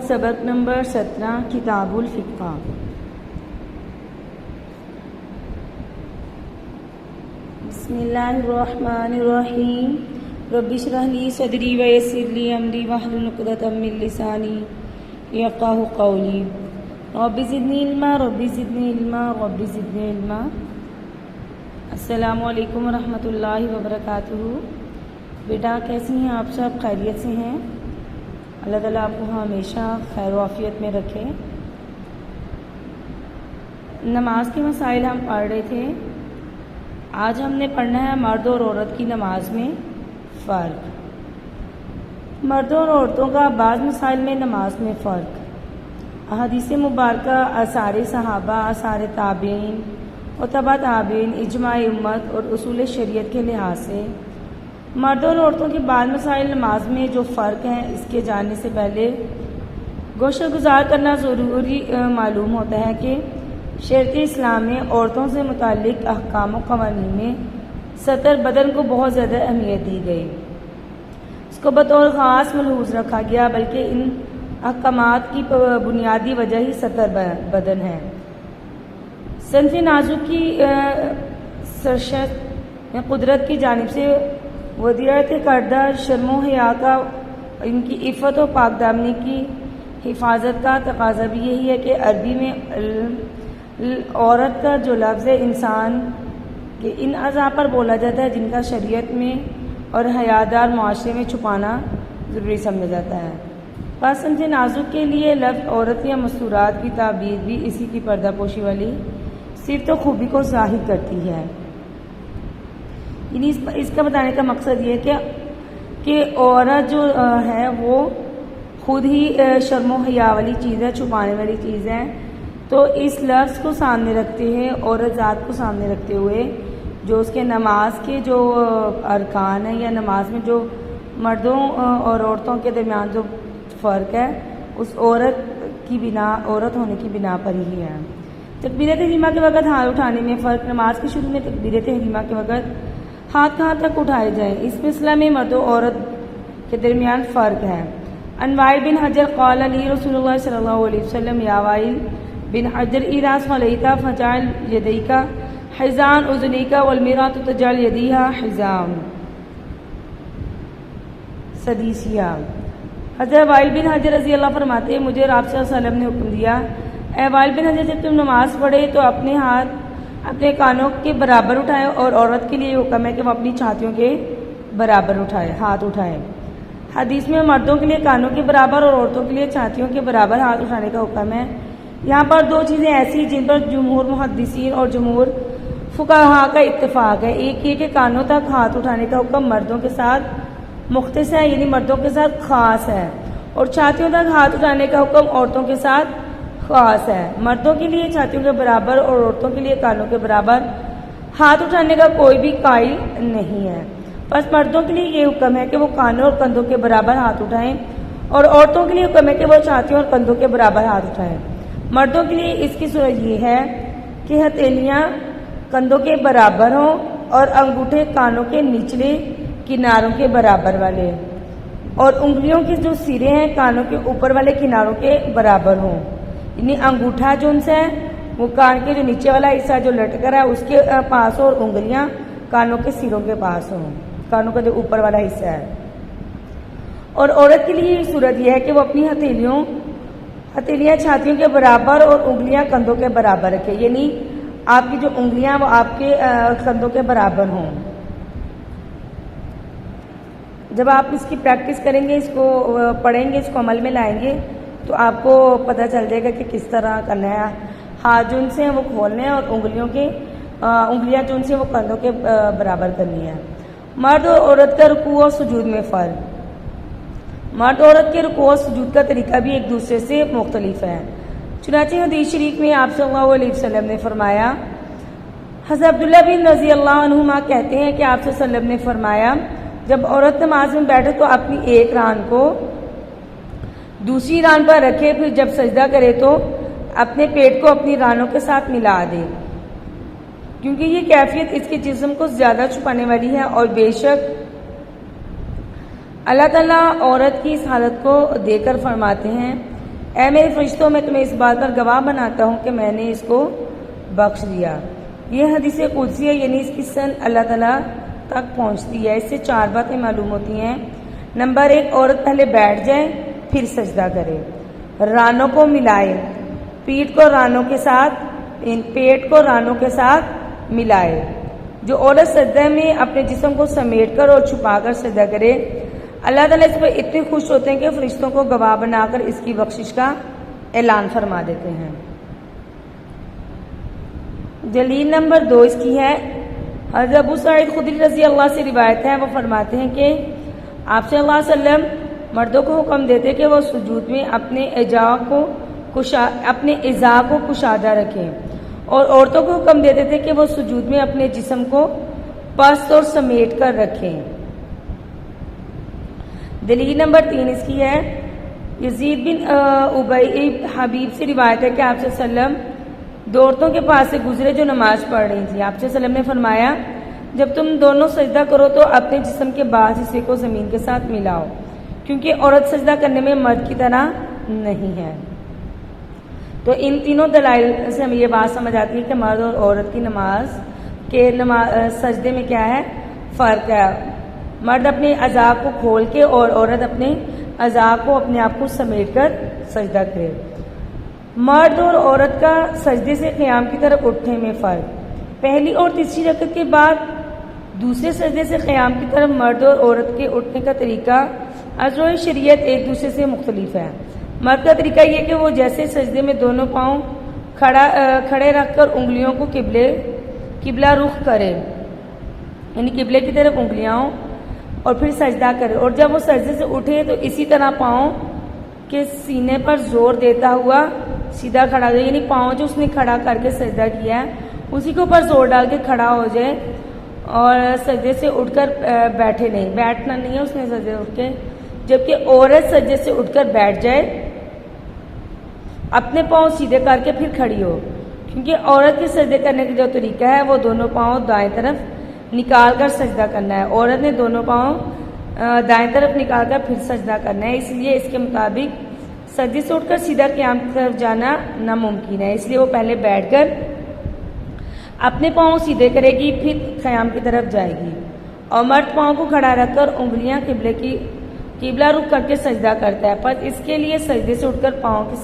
सबक नंबर 17 किताबुल फ़िक़्ह। बिस्मिल्लाहिर्रहमानिर्रहीम। रब्बि इश्रह ली सदरी व यस्सिर ली अमरी वहलुल उक़दतम मिन लिसानी यफ़क़हू क़ौली। Rabbi ज़िदनी इल्मा rabbi ज़िदनी इल्मा rabbi ज़िदनी इल्मा। अस्सलामु अलैकुम रहमतुल्लाहि व बरकातुहू। बेटा कैसी हैं आप सब? खैरियत से हैं? अल्लाह ताला आपको हमेशा खैर व आफियत में रखे। नमाज के मसाइल हम पढ़ रहे थे। आज हमने पढ़ना है मर्द और औरत की नमाज में फ़र्क। मर्दों और औरतों का बाज़ मसाइल में नमाज में फ़र्क। अहादीस मुबारका, आसार सहाबा, आसार ताबीन और तबा ताबीन, इजमाए उम्मत और उसूल शरीयत के लिहाज से मर्दों और औरतों के बाद मसाइल नमाज में जो फ़र्क हैं, इसके जानने से पहले गोशत गुजार करना ज़रूरी मालूम होता है कि शरीयत इस्लाम में औरतों से मुताल्लिक़ अहकाम व क़वानीन में सतर बदन को बहुत ज़्यादा अहमियत दी गई। इसको बतौर ख़ास मलहूज़ रखा गया, बल्कि इन अहकामात की बुनियादी वजह ही सतर बदन है। सनफ़ नाजुक की सरशत में कुदरत की जानिब से वदीअत करदा शर्मो हया का, इनकी इफ़्फ़त और पाकदामनी की हिफाजत का तकाज़ा भी यही है कि अरबी में औरत का जो लफ्ज़ है इंसान के इन अज़ा पर बोला जाता है जिनका शरीयत में और हयादार मुआशरे में छुपाना ज़रूरी समझा जाता है। सनफ़ नाजुक के लिए लफ्ज़ औरत या मस्तूरात की ताबीर भी इसी की पर्दापोशी वाली सिर्फ तो खूबी को ज़ाहिर करती है। इसका बताने का मकसद ये है कि औरत जो है वो खुद ही शर्मो हया वाली चीज़ है, छुपाने वाली चीज़ है। तो इस लफ्ज़ को सामने रखते हुए, औरत ज़ात को सामने रखते हुए, जो उसके नमाज के जो अरकान है या नमाज में जो मर्दों और औरतों के दरमियान जो फ़र्क है, उस औरत होने की बिना पर ही है। तकबीरत तहरीमा के वक़्त हाथ उठाने में फ़र्क। नमाज के शुरू में तकबीरत तहरीमा के वक़्त हाथ कहाँ तक उठाए जाएँ, इस मसला में मर्द और औरत के दरमियान फ़र्क है। अनवाइल बिन हजर क़ाल ली रसूलुल्लाह सल्लल्लाहु अलैहि वसल्लम या वाइल बिन हजर इरास फ़लैता फ़जाल यदैका हिज़ान उज़नैका वल मिरातु तजाल यदीहा हिज़ाम सदीसिया। हज़रत वाइल बिन हजर रज़ी अल्लाह फरमाते हैं, मुझे आप सल्लल्लाहु अलैहि वसल्लम ने हुक्म दिया, ए वाइल बिन हजर, जब तुम नमाज पढ़े तो अपने हाथ अपने कानों के बराबर उठाएं, और औरत के लिए हुक्म है कि वो अपनी छातियों के बराबर हाथ उठाएं। हदीस में मर्दों के लिए कानों के बराबर और औरतों के लिए छातियों के बराबर हाथ उठाने का हुक्म है। यहाँ पर दो चीज़ें ऐसी जिन पर जमहूर मुहद्दिसीन और जमहूर फुक़हा का इत्तेफाक है। एक ये कि कानों तक हाथ उठाने का हुक्म मर्दों के साथ मुख्तस है, यानी मर्दों के साथ ख़ास है, और छातियों तक हाथ उठाने का हुक्म औरतों के साथ ख़ास है। मर्दों के लिए छातियों के बराबर और औरतों के लिए कानों के बराबर हाथ उठाने का कोई भी कायल नहीं है। बस मर्दों के लिए ये हुक्म है कि वो कानों और कंधों के बराबर हाथ उठाएं, और औरतों के लिए हुक्म है कि वो छातियों और कंधों के बराबर हाथ उठाएं। मर्दों के लिए इसकी सूरत ये है कि हथेलियाँ कंधों के बराबर हों और अंगूठे कानों के निचले किनारों के बराबर वाले, और उंगलियों के जो सिरे हैं कानों के ऊपर वाले किनारों के बराबर हों। यानी अंगूठा जो उनसे है वो कान के जो नीचे वाला हिस्सा जो लटक रहा है उसके पास हो, और उंगलियां कानों के सिरों के पास हो, कानों का जो ऊपर वाला हिस्सा है। और औरत के लिए सूरत यह है कि वो अपनी हथेलियां छातियों के बराबर और उंगलियां कंधों के बराबर रखे, यानी आपकी जो उंगलियां वो आपके कंधों के बराबर हों। जब आप इसकी प्रैक्टिस करेंगे, इसको पढ़ेंगे, इसको अमल में लाएंगे, तो आपको पता चल जाएगा कि किस तरह करना है। हाथ जो उनसे हैं वो खोलने हैं, और उंगलियां जो उनसे वो कंधों के बराबर करनी है। मर्द और औरत का रुकू और सुजूद में फ़र्क। मर्द औरत के रुकू और सुजूद का तरीका भी एक दूसरे से मुख्तलिफ है। चुनांचे हदीस शरीफ में आप सल्लल्लाहु अलैहि वसल्लम ने फरमाया, हज़रत अब्दुल्लाह बिन रज़ी अल्लाह अन्हुमा कहते हैं कि आप सल्लल्लाहु अलैहि वसल्लम ने फरमाया, जब औरत नमाज में बैठे तो अपनी एक रान को दूसरी रान पर रखे, फिर जब सजदा करे तो अपने पेट को अपनी रानों के साथ मिला दे, क्योंकि ये कैफियत इसके जिस्म को ज़्यादा छुपाने वाली है। और बेशक अल्लाह ताला औरत की इस हालत को देकर फरमाते हैं اے میرے فرشتوں، میں تمہیں اس بات پر گواہ بناتا ہوں کہ میں نے اس کو بخش دیا۔ یہ حدیث قدسی ہے، یعنی اس کی سند اللہ تعالیٰ تک پہنچتی ہے۔ اس سے 4 باتیں معلوم ہوتی ہیں۔ نمبر 1، عورت پہلے بیٹھ جائے پھر سجدہ کرے، رانوں کو ملائے، پیٹ کو رانوں کے ساتھ ملائے۔ جو عورت سجدہ میں اپنے جسم کو سمیٹ کر اور چھپا کر سجدہ کرے، اللہ تعالیٰ اس پر اتنے خوش ہوتے ہیں کہ فرشتوں کو گواہ بنا کر اس کی بخشش کا اعلان فرما دیتے ہیں۔ دلیل نمبر 2 اس کی ہے، حضرت ابو سعید خدری رضی اللہ سے روایت ہے، وہ فرماتے ہیں کہ آپ صلی اللہ علیہ وسلم مردوں کو حکم دیتے کہ وہ سجود میں اپنے اعضاء کو کشادہ رکھیں، اور عورتوں کو حکم دیتے تھے کہ وہ سجود میں اپنے جسم کو پست اور سمیٹ کر رکھیں۔ دلیل نمبر 3 اس کی ہے، یزید بن ابی حبیب سے روایت ہے کہ آپ صلی اللہ علیہ وسلم 2 عورتوں کے پاس سے گزرے جو نماز پڑھ رہی تھیں۔ آپ صلی اللہ علیہ وسلم نے فرمایا، جب تم دونوں سجدہ کرو تو اپنے جسم کے بعض حصے کو زمین کے ساتھ ملاؤ، کیونکہ عورت سجدہ کرنے میں مرد کی طرح نہیں ہے۔ تو ان تینوں دلائل سے ہمیں یہ بات سمجھ آتی ہے کہ مرد اور عورت کی نماز کے سجدے میں کیا ہے، فرق ہے۔ مرد اپنے اعضاء کو کھول کے اور عورت اپنے اعضاء کو اپنے آپ کو سمیٹ کر سجدہ کرے۔ مرد اور عورت کا سجدے سے قیام کی طرف اٹھنے میں فرق، پہلی اور تیسری رکعت کے بعد دوسرے سجدے سے قیام کی طرف مرد اور عورت کے اٹھنے کا طریقہ ازروئے شریعت ایک دوسرے سے مختلف ہے۔ مرد کا طریقہ یہ کہ وہ جیسے سجدے میں دونوں پاؤں کھڑے رکھ کر انگلیوں کو قبلہ رخ کرے، یعنی قبلے کی طرف انگلیاں ہوں، اور پھر سجدہ کرے، اور جب وہ سجدے سے اٹھے تو اسی طرح پاؤں کے سینے پر زور دیتا ہوا سیدھا کھڑا ہو جائے، یعنی پاؤں جو اس نے کھڑا کر کے سجدہ کیا ہے اسی کے اوپر زور ڈال کے کھڑا ہو جائے، اور سجدے سے اٹھ کر بیٹھنا نہیں ہے اس نے سجدے اٹھ کے، جبکہ عورت سجدے سے اٹھ کر بیٹھ جائے، اپنے پاؤں سیدھے کر کے پھر کھڑی ہو، کیونکہ عورت کے سجدے کرنے کا جو طریقہ ہے وہ دونوں پاؤں دائیں طرف نکال کر سجدہ کرنا ہے، عورت نے دونوں پاؤں دائیں طرف نکال کر پھر سجدہ کرنا ہے۔ اس لیے اس کے مطابق سجدے سے اٹھ کر سیدھا قیام کی طرف جانا ناممکن ہے، اس لیے وہ پہلے بیٹھ کر اپنے پاؤں سیدھے کرے گی، پھر قیام کی طرف جائے گی، اور مرد پاؤں کو کھڑا رکھ کر انگلیاں قبلہ رخ کر کے سجدہ کرتا ہے، پر اس کے لیے سجدے سے اٹھ کر پاؤں کے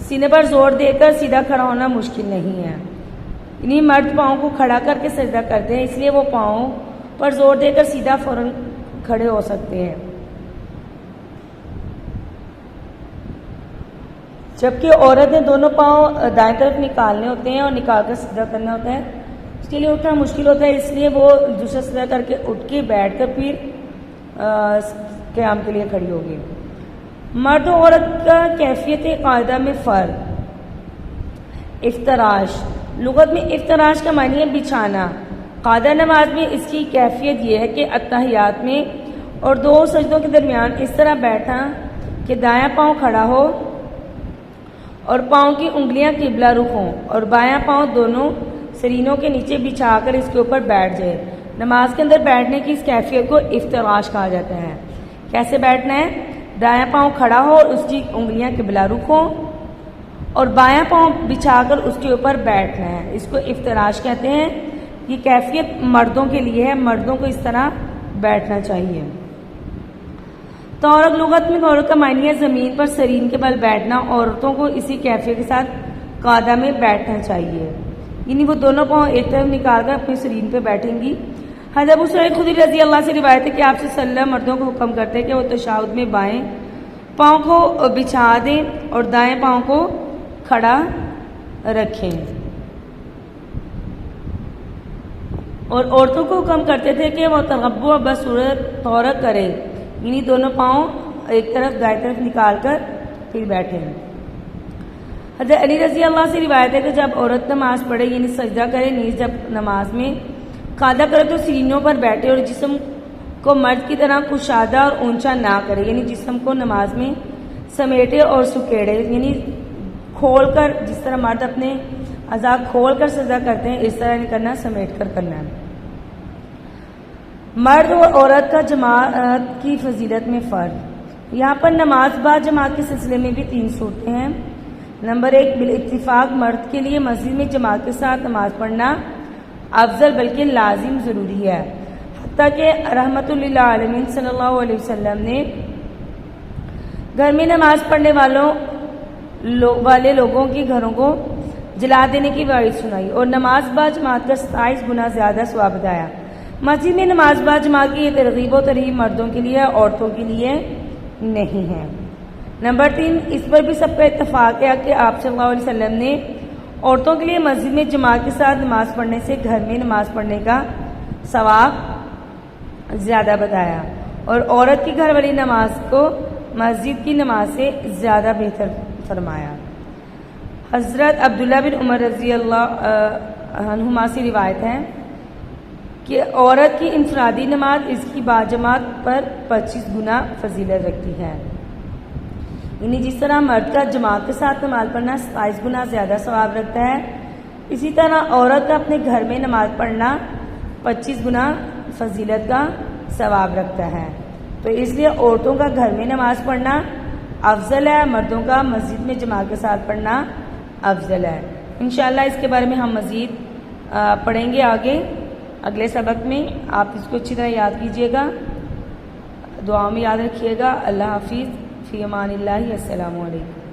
سینے پر زور دے کر سیدھا کھڑا ہونا مشکل نہیں ہے، یعنی مرد پاؤں کو کھڑا کر کے سجدہ کرتے ہیں، اس لیے وہ پاؤں پر زور دے کر سیدھا فوراً کھڑے ہو سکتے ہیں، جبکہ عورت نے دونوں پاؤں دائیں طرف نکالنے ہوتے ہیں اور نکال کر سجدہ کرنا ہوتا ہے، اس کے لیے اٹھنا مشکل ہوتا ہے، اس لیے وہ دوسرا سجدہ کر کے اٹھ کے بیٹھ کر پھر قیام کے لیے کھڑی ہوگی۔ مرد و عورت کا کیفیت قاعدہ میں فرق، افتراش، لغت میں افتراش کا معنی ہے بچھانا، قاعدہ نماز میں اس کی کیفیت یہ ہے کہ اتحیات میں اور 2 سجدوں کے درمیان اس طرح بیٹھنا کہ دایاں پاؤں کھڑا ہو اور پاؤں کی انگلیاں قبلہ رخ ہوں، اور بایاں پاؤں دونوں سرینوں کے نیچے بچھا کر اس کے اوپر بیٹھ جائے۔ نماز کے اندر بیٹھنے کی اس کیفیت کو افتراش کہا جاتا ہے۔ کیسے بیٹھنا ہے؟ دایاں پاؤں کھڑا ہو اور اس کی انگلیاں قبلہ رخ ہوں، اور بایاں پاؤں بچھا کر اس کے اوپر بیٹھنا ہے، اس کو افتراش کہتے ہیں۔ یہ کیفیت مردوں کے لیے ہے، مردوں کو اس طرح بیٹھنا چاہیے۔ طورق لغت میں طورق کا معنی ہے زمین پر سرین کے بل بیٹھنا، عورتوں کو اسی کیفیت کے ساتھ قاعدہ میں بیٹھنا چاہیے، یعنی وہ دونوں پاؤں ایک طرف نکال کر اپنی سرین پہ بیٹھیں گی۔ حضرت ابو سعید خدری رضی اللہ سے روایت ہے کہ آپ صلی اللہ علیہ وسلم مردوں کو حکم کرتے کہ وہ تشہد میں بائیں پاؤں کو بچھا دیں اور دائیں پاؤں کو کھڑا رکھیں، اور عورتوں کو حکم کرتے تھے کہ وہ تغبع بصورت طورق کریں، یعنی دونوں پاؤں ایک طرف دائیں طرف نکال کر پھر بیٹھیں۔ حضرت علی رضی اللہ سے روایت ہے کہ جب عورت نماز پڑھے یعنی سجدہ کرے، نیز جب نماز میں قاعدہ کرے تو سرینوں پر بیٹھے اور جسم کو مرد کی طرح کشادہ اور اونچا نہ کرے، یعنی جسم کو نماز میں سمیٹے اور سکیڑے، یعنی کھول کر، جس طرح مرد اپنے اعضاء کھول کر سجدہ کرتے ہیں اس طرح نہیں کرنا، سمیٹ کر کرنا ہے۔ مرد اور عورت کا جماعت کی فضیلت میں فرق، यहाँ पर नमाज बा जमात के सिलसिले में भी 3 सूरतें हैं। नंबर 1, बिल इत्तिफाक मर्द के लिए मस्जिद में जमात के साथ नमाज पढ़ना अफजल बल्कि लाजिम ज़रूरी है। हत्ता कि रहमतुल लिल आलमीन सल्लल्लाहु अलैहि वसल्लम ने घर में नमाज पढ़ने वाले लोगों के घरों को जला देने की वईद सुनाई और नमाज बा जमात का 27 गुना ज़्यादा सवाब बताया। मस्जिद में नमाज बा जमात की ये तरगीब व तरहीब मर्दों के लिए औरतों के लिए नहीं है। नंबर 3, इस पर भी सबका इत्तफाक है कि आप सल्लल्लाहु अलैहि वसल्लम ने औरतों के लिए मस्जिद में जमात के साथ नमाज पढ़ने से घर में नमाज पढ़ने का सवाब ज़्यादा बताया और औरत की घर वाली नमाज को मस्जिद की नमाज से ज़्यादा बेहतर फरमाया। हज़रत अब्दुल्ला बिन उमर रज़ी अल्लाह अन्हुमा से रिवायत है कि औरत की इनफरादी नमाज इसकी बाजमात पर 25 गुना फजीलत रखती है। यानी जिस तरह मर्द का जमात के साथ नमाज पढ़ना 27 गुना ज़्यादा सवाब रखता है, इसी तरह औरत का अपने घर में नमाज पढ़ना 25 गुना फजीलत का सवाब रखता है। तो इसलिए औरतों का घर में नमाज पढ़ना अफजल है, मर्दों का मस्जिद में जमात के साथ पढ़ना अफजल है। इंशाअल्लाह इसके बारे में हम मज़ीद पढ़ेंगे आगे अगले सबक में। आप इसको अच्छी तरह याद कीजिएगा, दुआ में याद रखिएगा। अल्लाह हाफिज़, फ़ी अमानिल्लाहि, अस्सलामु अलैकुम।